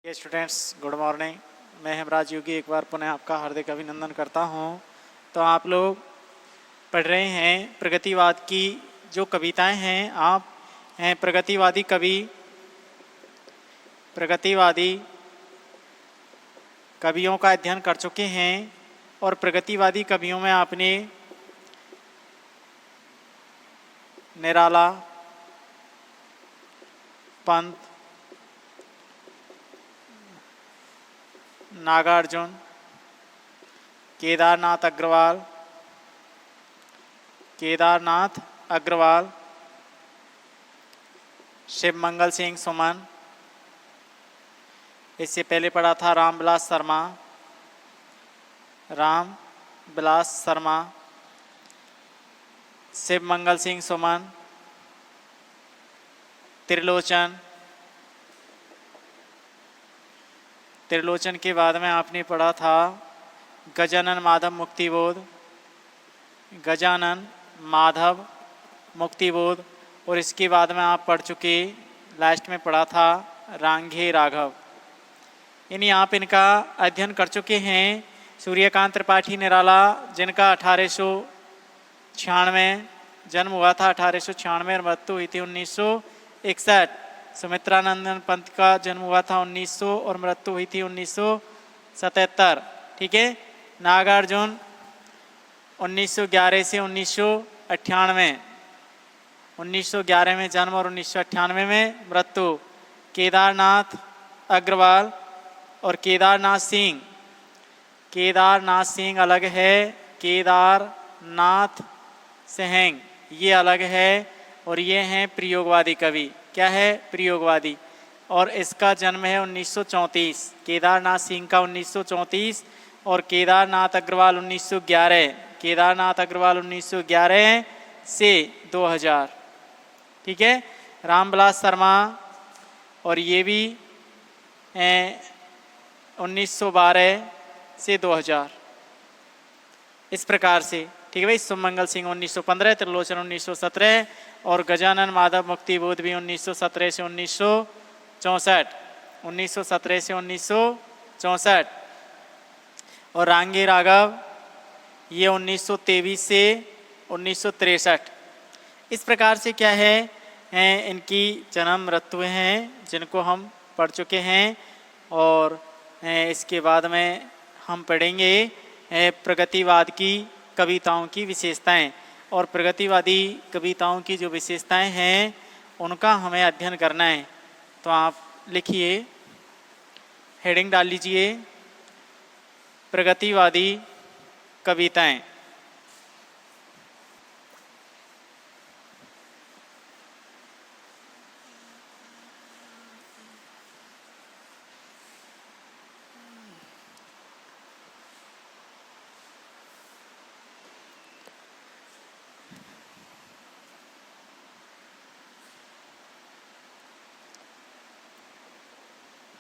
ये students good morning. मैं हेमराज योगी एक बार पुनः आपका हार्दिक अभिनंदन करता हूँ। तो आप लोग पढ़ रहे हैं प्रगतिवाद की जो कविताएं हैं। आप हैं प्रगतिवादी कवियों का अध्ययन कर चुके हैं और प्रगतिवादी कवियों में आपने निराला, पंत, नागार्जुन, केदारनाथ अग्रवाल, शिव मंगल सिंह सुमन, इससे पहले पढ़ा था रामविलास शर्मा, शिव मंगल सिंह सुमन, त्रिलोचन के बाद में आपने पढ़ा था गजानन माधव मुक्तिबोध और इसके बाद में आप पढ़ चुके लास्ट में पढ़ा था रांघे राघव। यानी आप इनका अध्ययन कर चुके हैं। सूर्यकांत त्रिपाठी निराला जिनका 1896 जन्म हुआ था, 1896 और मृत्यु हुई थी 1961। सुमित्रानंदन पंत का जन्म हुआ था 1900 और मृत्यु हुई थी 1977। ठीक है। नागार्जुन 1911 से 1998, 1911 में जन्म और 1998 में मृत्यु। केदारनाथ अग्रवाल और केदारनाथ सिंह अलग है, केदारनाथ सिंह ये अलग है और ये हैं प्रयोगवादी कवि। क्या है? प्रयोगवादी। और इसका जन्म है 1934। केदारनाथ सिंह का 1934 और केदारनाथ अग्रवाल 1911 से 2000। ठीक है। रामविलास शर्मा और ये भी 1912 से 2000 इस प्रकार से। ठीक है भाई। सुमंगल सिंह 1915, त्रिलोचन 1917 और गजानन माधव मुक्तिबोध भी 1917 से 1964 और रांगे राघव ये 1923 से 1963। इस प्रकार से क्या है इनकी जन्म मृत्यु हैं जिनको हम पढ़ चुके हैं। और इसके बाद में हम पढ़ेंगे प्रगतिवाद की कविताओं की विशेषताएं। और प्रगतिवादी कविताओं की जो विशेषताएं हैं उनका हमें अध्ययन करना है। तो आप लिखिए, हेडिंग डाल लीजिए प्रगतिवादी कविताएं।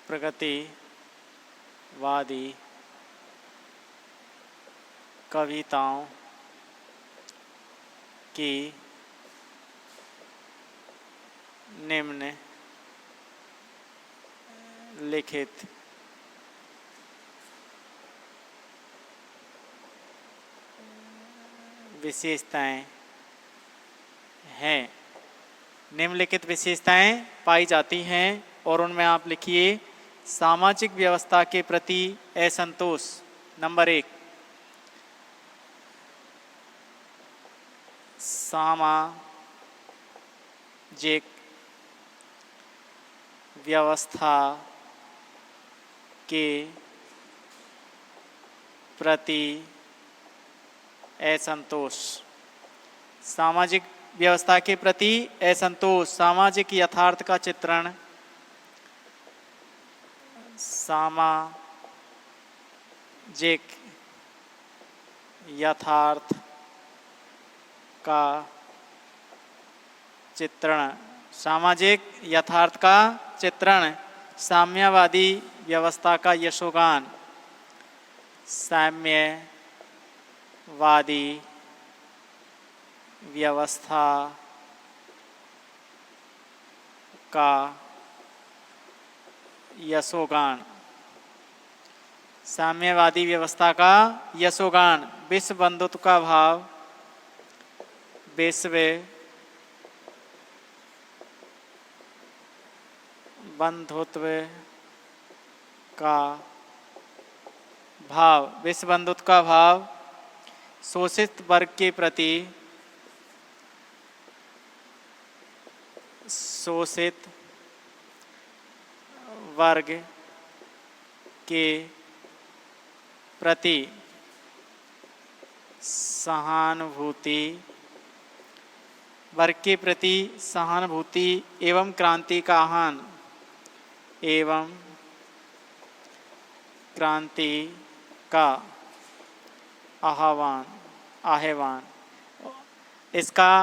प्रगतिवादी कविताओं की निम्नलिखित विशेषताएं हैं। निम्नलिखित विशेषताएं पाई जाती हैं और उनमें आप लिखिए सामाजिक व्यवस्था के प्रति असंतोष। नंबर 1, सामाजिक व्यवस्था के प्रति असंतोष। सामाजिक व्यवस्था के प्रति असंतोष, सामाजिक यथार्थ का चित्रण, सामाजिक यथार्थ का चित्रण, सामाजिक यथार्थ का चित्रण, साम्यवादी व्यवस्था का यशोगान, साम्यवादी व्यवस्था का यशोगान। साम्यवादी व्यवस्था का यशोगान। विश्व बंधुत्व का भाव, विश्व बंधुत्व का भाव, विश्व बंधुत्व का भाव शोषित वर्ग के प्रति, शोषित वर्ग के प्रति सहानुभूति, वर्ग के प्रति सहानुभूति एवं क्रांति का आह्वान, एवं क्रांति का आह्वान। इसका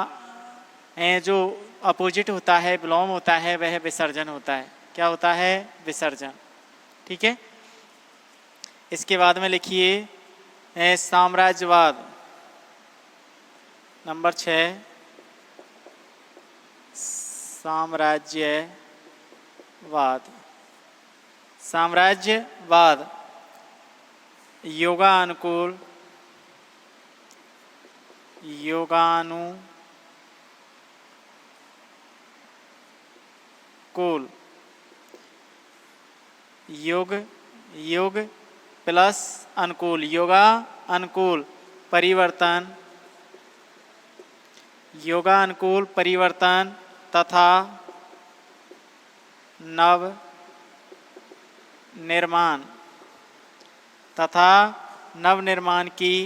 जो अपोजिट होता है, विलोम होता है, वह विसर्जन होता है। क्या होता है? विसर्जन। ठीक है। इसके बाद में लिखिए साम्राज्यवाद। नंबर 6, साम्राज्यवाद। साम्राज्यवाद योगानुकूल, योगानुकूल, योग प्लस अनुकूल, योगा अनुकूल परिवर्तन, योगानुकूल परिवर्तन तथा नव निर्माण की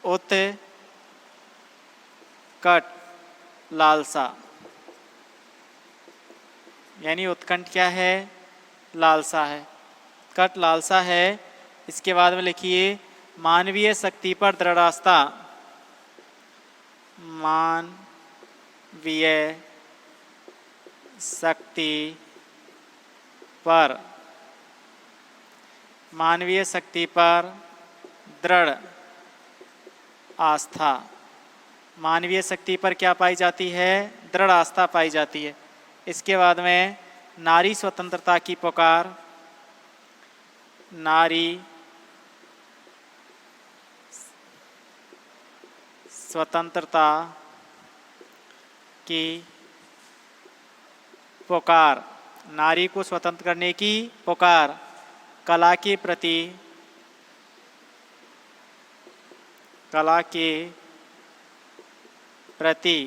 उत्कट लालसा। यानी उत्कंठ क्या है? लालसा है, उत्कट लालसा है। इसके बाद में लिखिए मानवीय शक्ति पर दृढ़ आस्था। मानवीय शक्ति पर, मानवीय शक्ति पर दृढ़ आस्था। मानवीय शक्ति पर क्या पाई जाती है? दृढ़ आस्था पाई जाती है। इसके बाद में नारी स्वतंत्रता की पुकार, नारी स्वतंत्रता की पुकार, नारी को स्वतंत्र करने की पुकार। कला के प्रति, कला के प्रति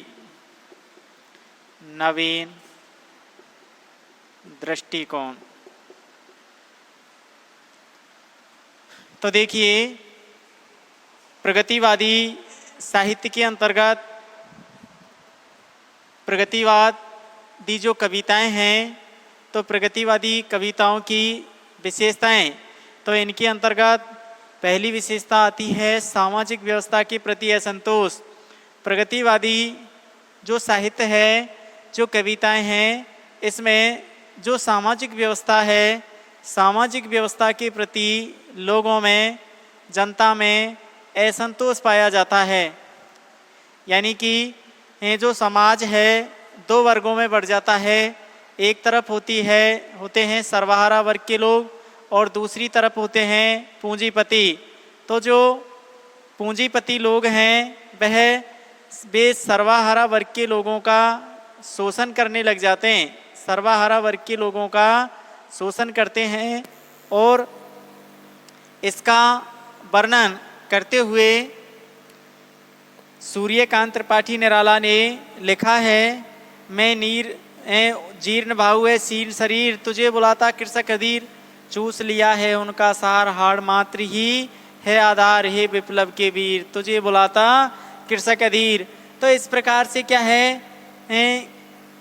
नवीन दृष्टिकोण। तो देखिए प्रगतिवादी साहित्य के अंतर्गत प्रगतिवादी जो कविताएं हैं, तो प्रगतिवादी कविताओं की विशेषताएं, तो इनके अंतर्गत पहली विशेषता आती है सामाजिक व्यवस्था के प्रति असंतोष। प्रगतिवादी जो साहित्य है, जो कविताएं हैं, इसमें जो सामाजिक व्यवस्था है, सामाजिक व्यवस्था के प्रति लोगों में, जनता में असंतोष पाया जाता है। यानी कि जो समाज है दो वर्गों में बढ़ जाता है। एक तरफ होते हैं सर्वहारा वर्ग के लोग और दूसरी तरफ होते हैं पूंजीपति। तो जो पूंजीपति लोग हैं वह वे सर्वहारा वर्ग के लोगों का शोषण करने लग जाते हैं, सर्वहारा वर्ग के लोगों का शोषण करते हैं। और इसका वर्णन करते हुए सूर्यकांत त्रिपाठी निराला ने लिखा है, मैं जीर्ण भाव है शील शरीर, तुझे बुलाता कृषक अधीर, चूस लिया है उनका सार, हाड़ मात्र ही है आधार, हे विप्लव के वीर, तुझे बुलाता कृषक अधीर। तो इस प्रकार से क्या है,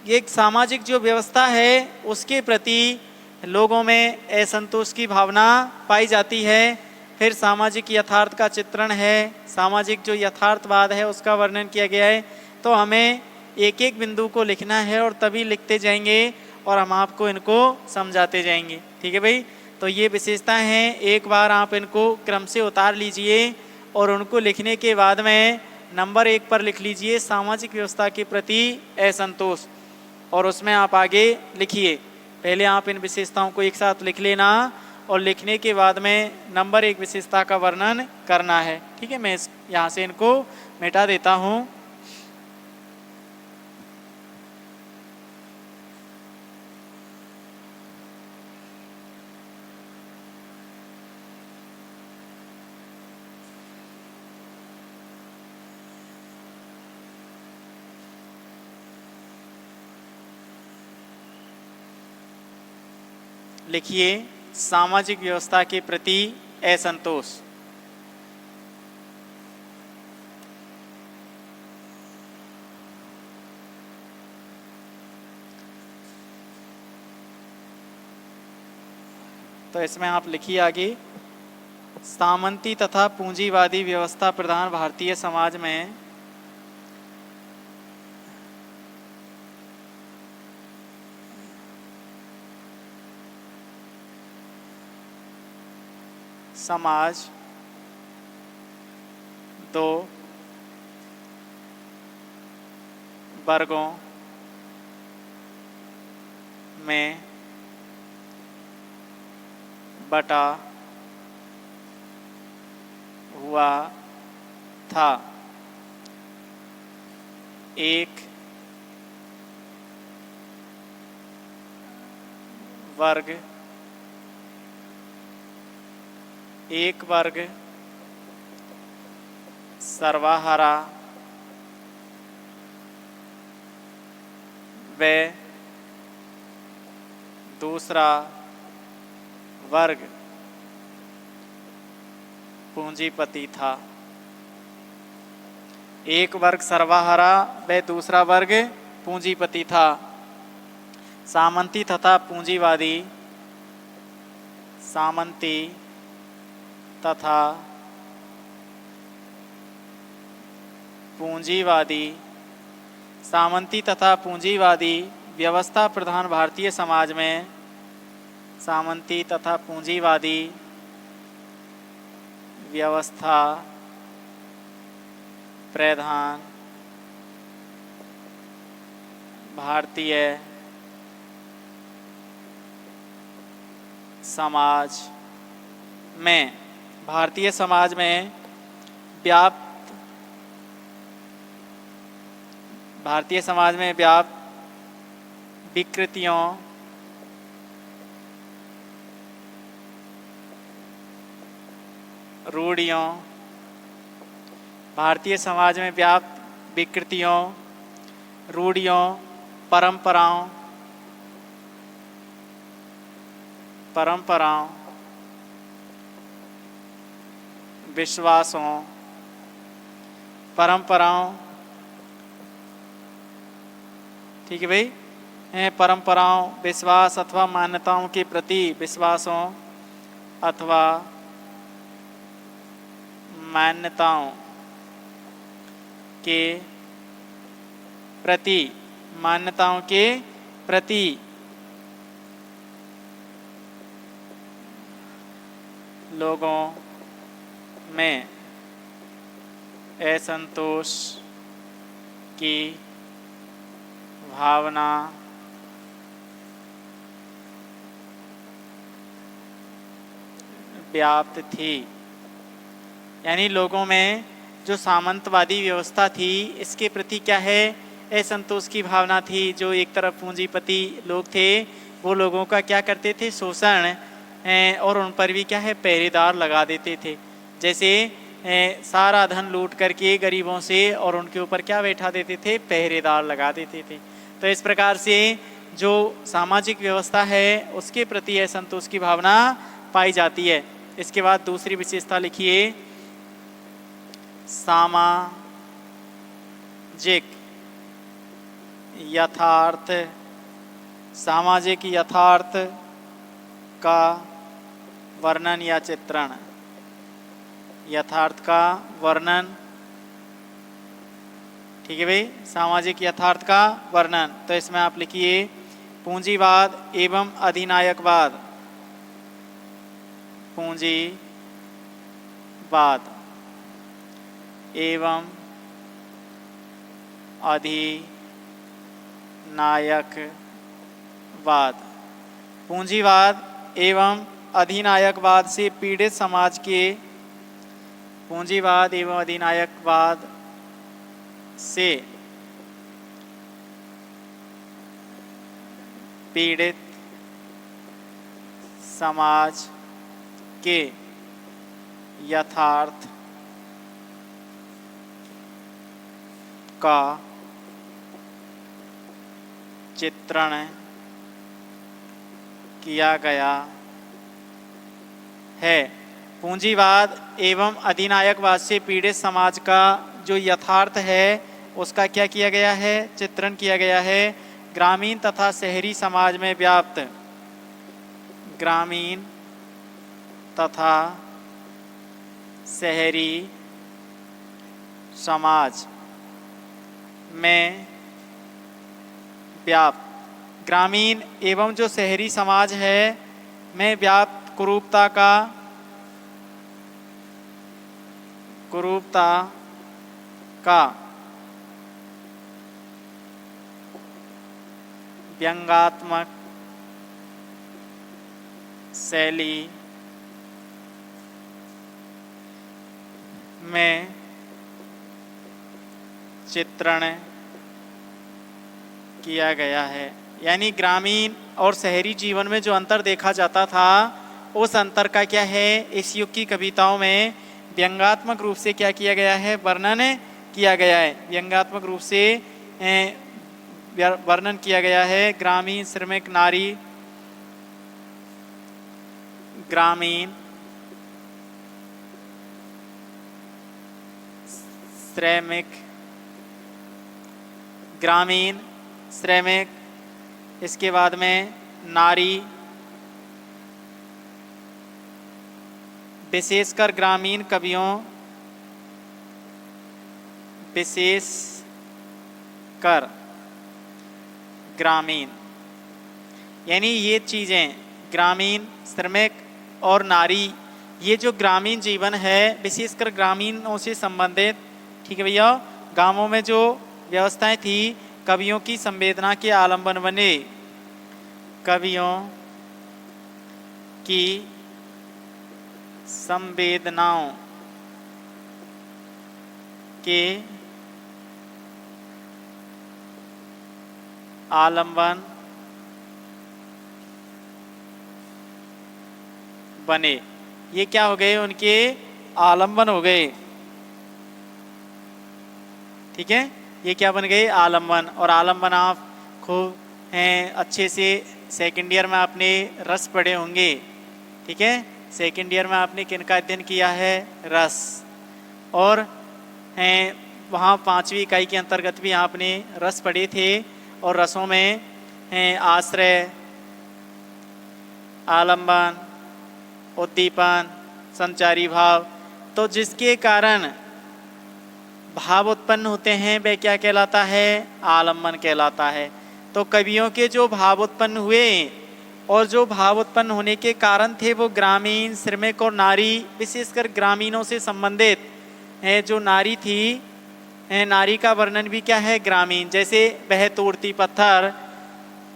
एक सामाजिक जो व्यवस्था है उसके प्रति लोगों में असंतोष की भावना पाई जाती है। फिर सामाजिक यथार्थ का चित्रण है, सामाजिक जो यथार्थवाद है उसका वर्णन किया गया है। तो हमें एक एक बिंदु को लिखना है और तभी लिखते जाएंगे और हम आपको इनको समझाते जाएंगे। ठीक है भाई। तो ये विशेषताएं हैं, एक बार आप इनको क्रम से उतार लीजिए और उनको लिखने के बाद में नंबर 1 पर लिख लीजिए सामाजिक व्यवस्था के प्रति असंतोष। और उसमें आप आगे लिखिए। पहले आप इन विशेषताओं को एक साथ लिख लेना और लिखने के बाद में नंबर 1 विशेषता का वर्णन करना है। ठीक है, मैं यहाँ से इनको मिटा देता हूँ। लिखिए सामाजिक व्यवस्था के प्रति असंतोष। तो इसमें आप लिखिए आगे, सामंती तथा पूंजीवादी व्यवस्था प्रधान भारतीय समाज में समाज दो वर्गों में बटा हुआ था। एक वर्ग सर्वहारा व दूसरा वर्ग पूंजीपति था। एक वर्ग सर्वहारा व दूसरा वर्ग पूंजीपति था। सामंती तथा पूंजीवादी, सामंती तथा पूंजीवादी, सामंती तथा पूंजीवादी व्यवस्था प्रधान भारतीय समाज में, सामंती तथा पूंजीवादी व्यवस्था प्रधान भारतीय समाज में, भारतीय समाज में व्याप्त, भारतीय समाज में व्याप्त विकृतियों, रूढ़ियों, भारतीय समाज में व्याप्त विकृतियों, रूढ़ियों, परंपराओं, विश्वासों, परंपराओं, ठीक है भाई, परंपराओं, विश्वास अथवा मान्यताओं के प्रति, विश्वासों अथवा मान्यताओं के प्रति, मान्यताओं के प्रति लोगों में असंतोष की भावना व्याप्त थी। यानी लोगों में जो सामंतवादी व्यवस्था थी इसके प्रति क्या है, असंतोष की भावना थी। जो एक तरफ पूंजीपति लोग थे वो लोगों का क्या करते थे, शोषण, और उन पर भी क्या है, पहरेदार लगा देते थे। जैसे सारा धन लूट करके गरीबों से और उनके ऊपर क्या बैठा देते थे, पहरेदार लगा देते थे। तो इस प्रकार से जो सामाजिक व्यवस्था है उसके प्रति असंतोष की भावना पाई जाती है। इसके बाद दूसरी विशेषता लिखिए, सामाजिक यथार्थ, सामाजिक यथार्थ का वर्णन या चित्रण, यथार्थ का वर्णन, ठीक है भाई, सामाजिक यथार्थ का वर्णन। तो इसमें आप लिखिए पूंजीवाद एवं अधिनायकवाद, पूंजीवाद एवं नायकवाद। पूंजीवाद एवं अधिनायकवाद से पीड़ित समाज के पूंजीवाद एवं अधिनायकवाद से पीड़ित समाज के यथार्थ का चित्रण किया गया है। पूंजीवाद एवं अधिनायकवाद से पीड़ित समाज का जो यथार्थ है उसका क्या किया गया है, चित्रण किया गया है। ग्रामीण तथा शहरी समाज में व्याप्त, ग्रामीण तथा शहरी समाज में व्याप्त, ग्रामीण एवं जो शहरी समाज है में व्याप्त कुरूपता का व्यंग्यात्मक शैली में चित्रण किया गया है। यानी ग्रामीण और शहरी जीवन में जो अंतर देखा जाता था उस अंतर का क्या है, इस युग की कविताओं में व्यंग्यात्मक रूप से क्या किया गया है, वर्णन किया गया है। व्यंग्यात्मक रूप से वर्णन किया गया है। ग्रामीण श्रमिक नारी, ग्रामीण श्रमिक, ग्रामीण श्रमिक, इसके बाद में नारी, विशेषकर ग्रामीण कवियों, विशेषकर ग्रामीण, यानी ये चीज़ें ग्रामीण श्रमिक और नारी, ये जो ग्रामीण जीवन है विशेषकर ग्रामीणों से संबंधित, ठीक है भैया, गांवों में जो व्यवस्थाएं थी कवियों की संवेदना के आलंबन बने, कवियों की संवेदनाओं के आलंबन बने। ये क्या हो गए, उनके आलंबन हो गए, ठीक है। ये क्या बन गए, आलंबन। और आलंबन आप खूब हैं अच्छे से सेकंड ईयर में आपने रस पढ़े होंगे, ठीक है। सेकंड ईयर में आपने किनका अध्ययन किया है, रस। और हैं वहाँ 5वीं इकाई के अंतर्गत भी आपने रस पढ़े थे। और रसों में हैं आश्रय, आलंबन, उद्दीपन, संचारी भाव। तो जिसके कारण भाव उत्पन्न होते हैं वह क्या कहलाता है, आलंबन कहलाता है। तो कवियों के जो भाव उत्पन्न हुए और जो भाव उत्पन्न होने के कारण थे वो ग्रामीण श्रमिक और नारी, विशेषकर ग्रामीणों से संबंधित है। जो नारी थी, नारी का वर्णन भी क्या है, ग्रामीण। जैसे वह तोड़ती पत्थर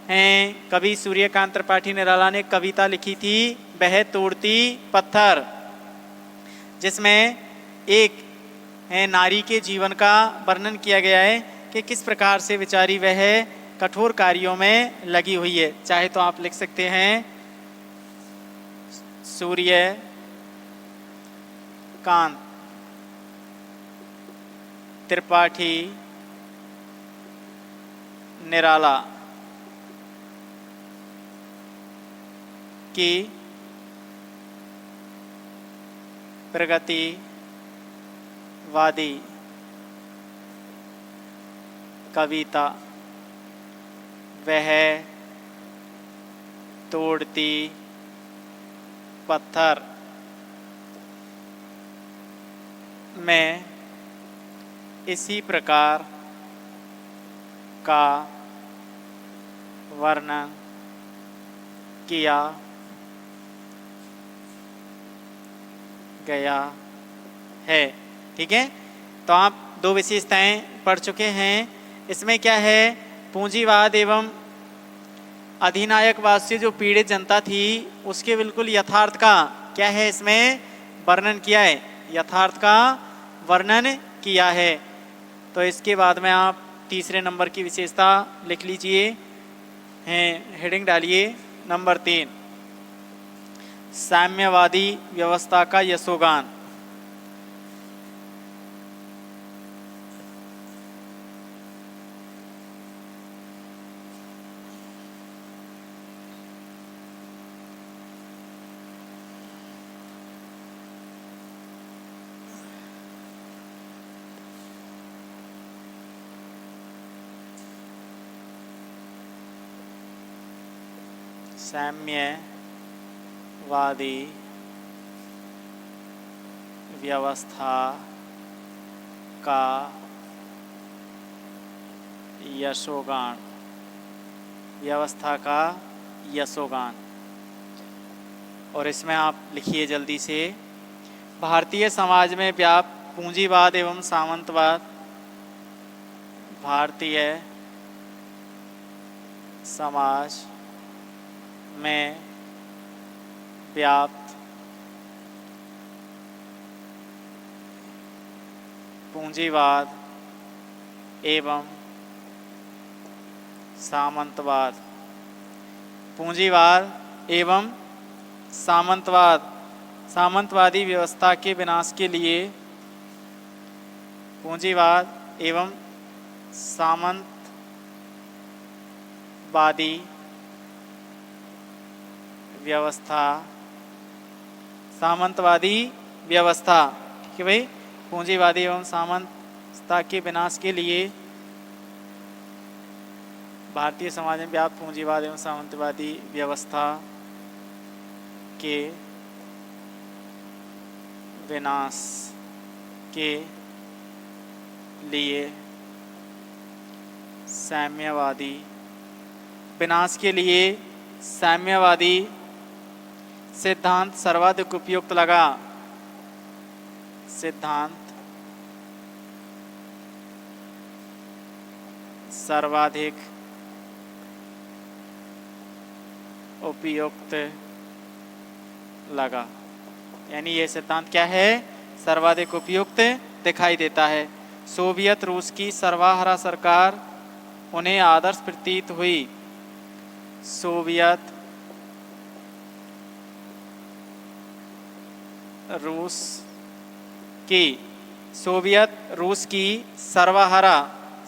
हैं, कवि सूर्यकांत त्रिपाठी निराला ने कविता लिखी थी वह तोड़ती पत्थर, जिसमें एक नारी के जीवन का वर्णन किया गया है कि किस प्रकार से बेचारी वह कठोर कार्यों में लगी हुई है। चाहे तो आप लिख सकते हैं सूर्यकांत त्रिपाठी निराला की प्रगतिवादी कविता वह तोड़ती पत्थर में इसी प्रकार का वर्णन किया गया है, ठीक है। तो आप दो विशेषताएं पढ़ चुके हैं। इसमें क्या है, पूंजीवाद एवं अधिनायकवाद से जो पीड़ित जनता थी उसके बिल्कुल यथार्थ का क्या है इसमें वर्णन किया है, यथार्थ का वर्णन किया है। तो इसके बाद में आप तीसरे नंबर की विशेषता लिख लीजिए, हैं हेडिंग डालिए नंबर 3, साम्यवादी व्यवस्था का यशोगान। साम्यवादी व्यवस्था का यशोगान, व्यवस्था का यशोगान। और इसमें आप लिखिए जल्दी से, भारतीय समाज में व्याप्त पूंजीवाद एवं सामंतवाद, भारतीय समाज में व्याप्त पूंजीवाद एवं सामंतवाद, पूंजीवाद एवं सामंतवाद, सामंतवादी व्यवस्था के विनाश के लिए, पूंजीवाद एवं सामंतवादी व्यवस्था, सामंतवादी व्यवस्था, ठीक है भाई, पूंजीवादी एवं सामंतता के विनाश के लिए भारतीय समाज में व्याप्त पूंजीवाद एवं सामंतवादी व्यवस्था के विनाश के लिए साम्यवादी, विनाश के लिए साम्यवादी सिद्धांत सर्वाधिक उपयुक्त लगा, सिद्धांत सर्वाधिक उपयुक्त लगा। यानी ये सिद्धांत क्या है, सर्वाधिक उपयुक्त दिखाई देता है। सोवियत रूस की सर्वाहारा सरकार उन्हें आदर्श प्रतीत हुई, सोवियत रूस की, सोवियत रूस की सर्वाहारा,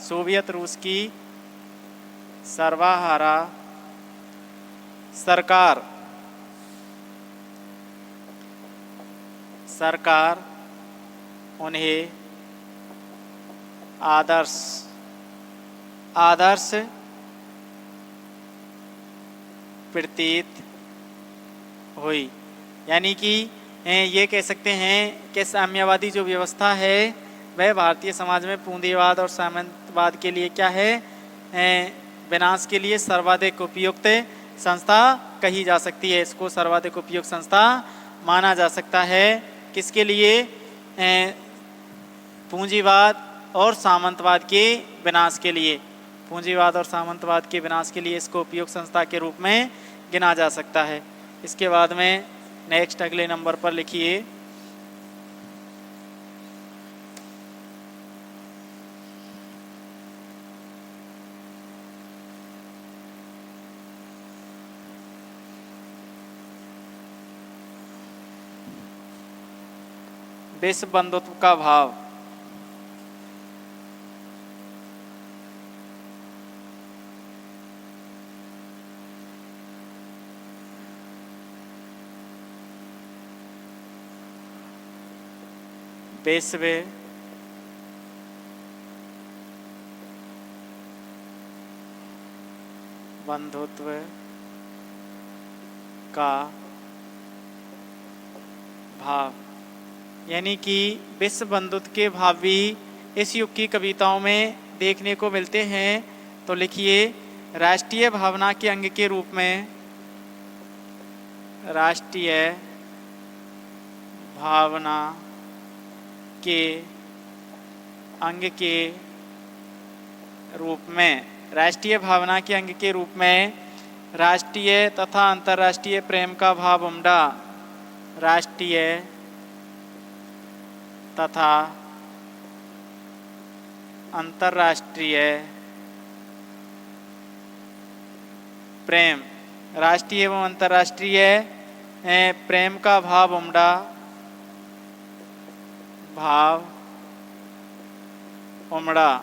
सोवियत रूस की सर्वाहारा सरकार, सरकार उन्हें आदर्श, आदर्श प्रतीत हुई। यानी कि ये कह सकते हैं कि साम्यवादी जो व्यवस्था है वह भारतीय समाज में पूंजीवाद और सामंतवाद के लिए क्या है, विनाश के लिए सर्वाधिक उपयुक्त संस्था कही जा सकती है। इसको सर्वाधिक उपयुक्त संस्था माना जा सकता है। किसके लिए, पूंजीवाद और सामंतवाद के विनाश के लिए, पूंजीवाद और सामंतवाद के विनाश के लिए इसको उपयुक्त संस्था के रूप में गिना जा सकता है। इसके बाद में नेक्स्ट अगले नंबर पर लिखिए, विश्व बंधुत्व का भाव। विश्व बंधुत्व का भाव, यानी कि विश्व बंधुत्व के भाव भी इस युग की कविताओं में देखने को मिलते हैं। तो लिखिए, राष्ट्रीय भावना के अंग के रूप में, राष्ट्रीय भावना के अंग के रूप में राष्ट्रीय भावना के अंग के रूप में राष्ट्रीय तथा अंतर्राष्ट्रीय प्रेम का भाव उमड़ा। राष्ट्रीय तथा अंतर्राष्ट्रीय प्रेम, राष्ट्रीय एवं अंतर्राष्ट्रीय प्रेम का भाव उमड़ा, भाव उमड़ा,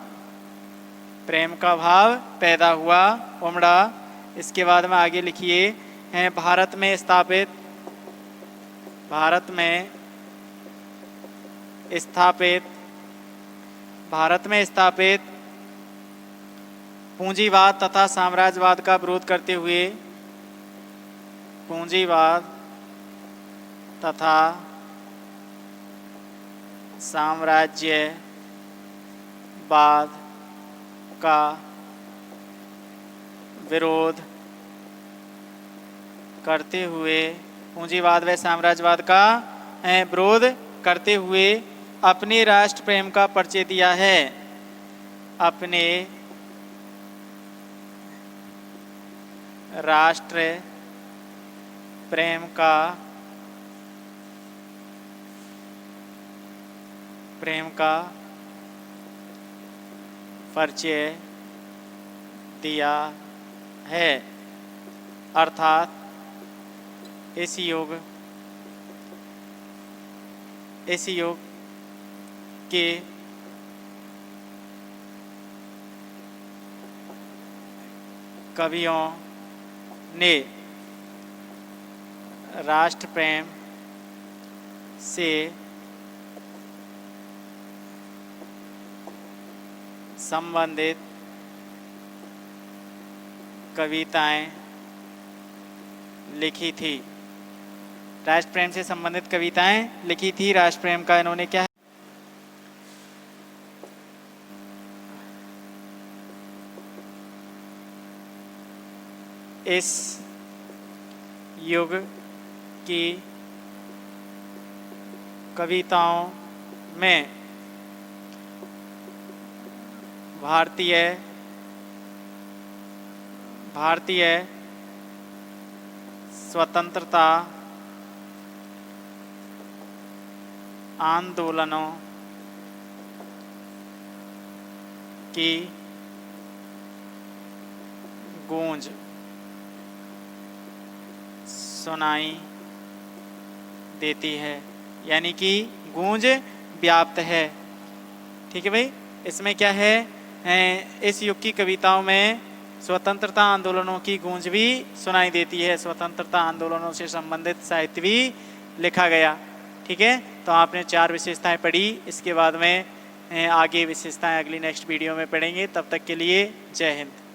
प्रेम का भाव पैदा हुआ, उमड़ा। इसके बाद में आगे लिखिए, भारत में स्थापित, भारत में स्थापित, भारत में स्थापित पूंजीवाद तथा साम्राज्यवाद का विरोध करते हुए, पूंजीवाद तथा साम्राज्यवाद का विरोध करते हुए, पूंजीवाद व साम्राज्यवाद का विरोध करते हुए अपने राष्ट्र प्रेम का परिचय दिया है। अपने राष्ट्र प्रेम का परिचय दिया है। अर्थात इस युग के कवियों ने राष्ट्र प्रेम से संबंधित कविताएं लिखी थी। राष्ट्र प्रेम से संबंधित कविताएं लिखी थी। राष्ट्र प्रेम का इन्होंने क्या है, इस युग की कविताओं में भारतीय स्वतंत्रता आंदोलनों की गूंज सुनाई देती है, यानी कि गूंज व्याप्त है। ठीक है भाई, इसमें क्या है, इस युग की कविताओं में स्वतंत्रता आंदोलनों की गूंज भी सुनाई देती है। स्वतंत्रता आंदोलनों से संबंधित साहित्य भी लिखा गया। ठीक है, तो आपने 4 विशेषताएं पढ़ी। इसके बाद में आगे विशेषताएं अगली नेक्स्ट वीडियो में पढ़ेंगे। तब तक के लिए जय हिंद।